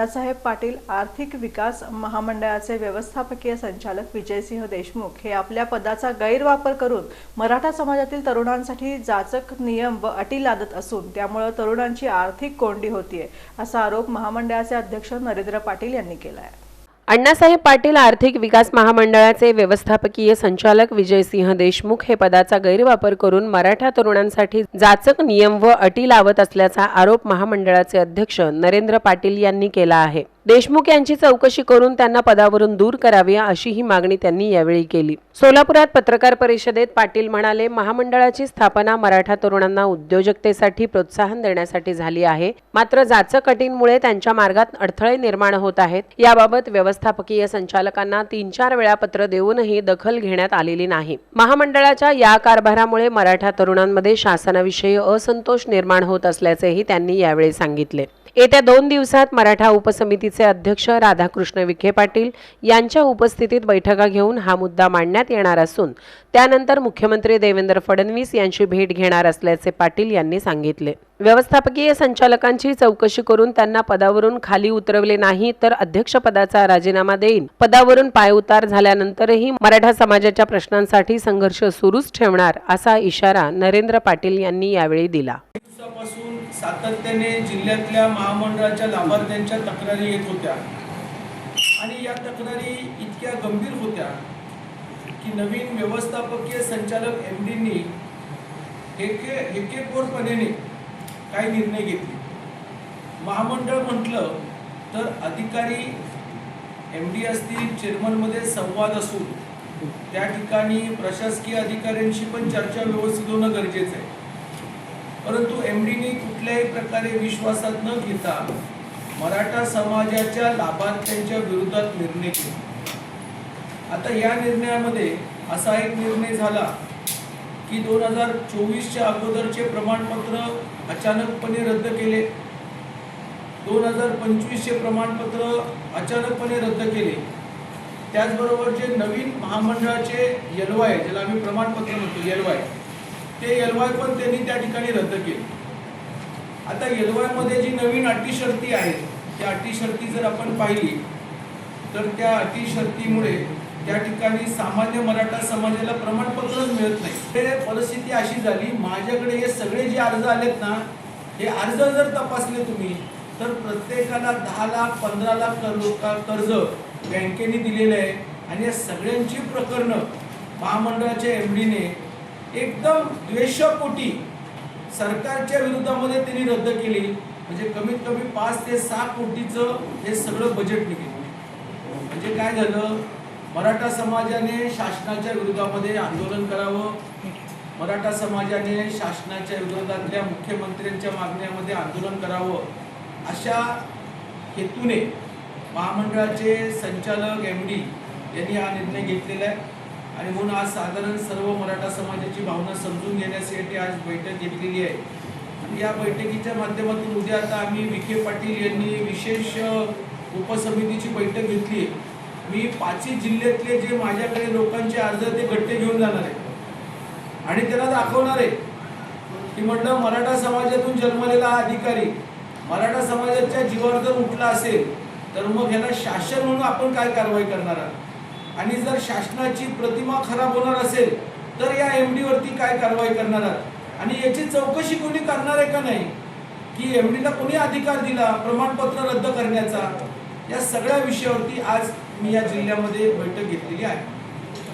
अण्णासाहेब पाटील आर्थिक विकास महामंडळाचे व्यवस्थापकीय संचालक विजयसिंह देशमुख हे आपल्या पदाचा गैरवापर करून मराठा समाजातील तरुणांसाठी जाचक नियम व अटी लादत असून त्यामुळे तरुणांची आर्थिक कोंडी होतीये असा आरोप महामंडळाचे अध्यक्ष नरेंद्र पाटील यांनी केला आहे। अण्णासाहेब पाटील आर्थिक विकास महामंडळाचे व्यवस्थापकीय संचालक विजयसिंह देशमुख हे पदाचा गैरवापर करून मराठा तरुणांसाठी जाचक नियम व अटी लावत असल्याचा आरोप महामंडळाचे अध्यक्ष नरेंद्र पाटील यांनी केला आहे। देशमुख यांची चौकशी करून त्यांना पदावरून दूर करावे अशी ही मागणी त्यांनी यावेळी केली। सोलापुरात पत्रकार परिषदेत पाटील म्हणाले, महामंडळाची स्थापना मराठा तरुणांना उद्योजकतेसाठी प्रोत्साहन देण्यासाठी झाली आहे, मात्र जाचक अटींमुळे त्यांच्या मार्गात अडथळे निर्माण होत आहेत। याबाबत व्यवस्थापकीय संचालकांना 3-4 वेळा पत्र देऊनही दखल घेण्यात आलेली नाही। महामंडळाच्या या कारभारामुळे मराठा तरुणांमध्ये शासनाविषयी असंतोष निर्माण होत असल्याचेही त्यांनी यावेळी सांगितले। येत्या 2 दिवसात मराठा उपसमितीचे अध्यक्ष राधाकृष्ण विखे पाटील यांच्या उपस्थितीत बैठका घेऊन हा मुद्दा मांडण्यात येणार असून त्यानंतर मुख्यमंत्री देवेंद्र फडणवीस यांची भेट घेणार असल्याचे पाटील यांनी सांगितले। व्यवस्थापकीय संचालकांची चौकशी करून त्यांना पदावरून खाली उतरवले नाही तर अध्यक्षपदाचा राजीनामा देईन। पदावरून पायउतार झाल्यानंतरही मराठा समाजाच्या प्रश्नांसाठी संघर्ष सुरूच ठेवणार असा इशारा नरेंद्र पाटील यांनी यावेळी दिला। सातत्याने जिल्ह्यातल्या महामंडळाच्या लाभार्थ्यांच्या तक्रारी येत होत्या आणि या तक्रारी इतक्या गंभीर होत्या की नवीन व्यवस्थापकीय संचालक एमडींनी हेकेखोरपणे काही निर्णय घेतले। महामंडळ म्हटलं तर अधिकारी एमडी असतील, चेअरमनमध्ये संवाद असून त्या ठिकाणी प्रशासकीय अधिकाऱ्यांशी पण चर्चा व्यवस्थित होणं गरजेचं आहे, परंतु एमडीने कुठल्याही प्रकारे विश्वासात न घेता मराठा समाजाच्या लाभार्थ्यांच्या विरोधात निर्णय घेतला। आता या निर्णयामध्ये असा एक निर्णय झाला की 2024च्या अगोदरचे प्रमाणपत्र अचानकपणे रद्द केले, 2025चे प्रमाणपत्र अचानकपणे रद्द केले। त्याचबरोबर जे नवीन महामंडळाचे एलवाय, ज्याला आम्ही प्रमाणपत्र म्हणतो एलवाय, ते एलवाय पण त्यांनी त्या ठिकाणी रद्द केले। आता एलवाय मध्ये जी नवीन अटी शर्ती आहेत त्या अटी शर्ती जर आपण पाहिली तर त्या अटी शर्तीमुळे त्या ठिकाणी सामान्य मराठा समाजाला प्रमाणपत्रच मिळत नाही। हे परिस्थिती अशी झाली, माझ्याकडे हे सगळे जे अर्ज आलेत ना, हे अर्ज जर तपासले तुम्ही तर प्रत्येकाला 10 लाख 15 लाख कर्ज बँकेने दिलेले आहे आणि या सगळ्यांची प्रकरणं महामंडळाच्या एमडीने एकदम द्वेषापोटी सरकारच्या विरोधामध्ये त्यांनी रद्द केली। म्हणजे कमीत कमी 5 ते 6 कोटीचं हे सगळं बजेट निघेल। म्हणजे काय झालं, मराठा समाजाने शासनाच्या विरोधामध्ये आंदोलन करावं, मराठा समाजाने शासनाच्या विरोधातल्या मुख्यमंत्र्यांच्या मागण्यामध्ये आंदोलन करावं, अशा हेतूने महामंडळाचे संचालक एमडी यांनी हा निर्णय घेतलेला आहे आणि म्हणून आज साधारण सर्व मराठा समाजाची भावना समजून घेण्यासाठी आज बैठक घेतलेली आहे। आणि या बैठकीच्या माध्यमातून उद्या आता आम्ही विखे पाटील यांनी विशेष उपसमितीची बैठक घेतली आहे। मी 5 जिल्ह्यातले जे माझ्याकडे लोकांचे अर्ज ते गट्टे घेऊन जाणार आहे आणि त्यांना दाखवणार आहे की म्हटलं मराठा समाजातून जन्मलेला हा अधिकारी मराठा समाजाच्या जीवावर जर उठला असेल तर मग ह्याला शासन म्हणून आपण काय कारवाई करणार आहात आणि जर शासनाची प्रतिमा खराब होणार असेल तर या एमडीवरती काय कारवाई करणार आहात आणि याची चौकशी कोणी करणार आहे का नाही, की एमडीला कोणी अधिकार दिला प्रमाणपत्र रद्द करण्याचा। या सगळ्या विषयावरती आज मी या जिल्ह्यामध्ये बैठक घेतलेली आहे।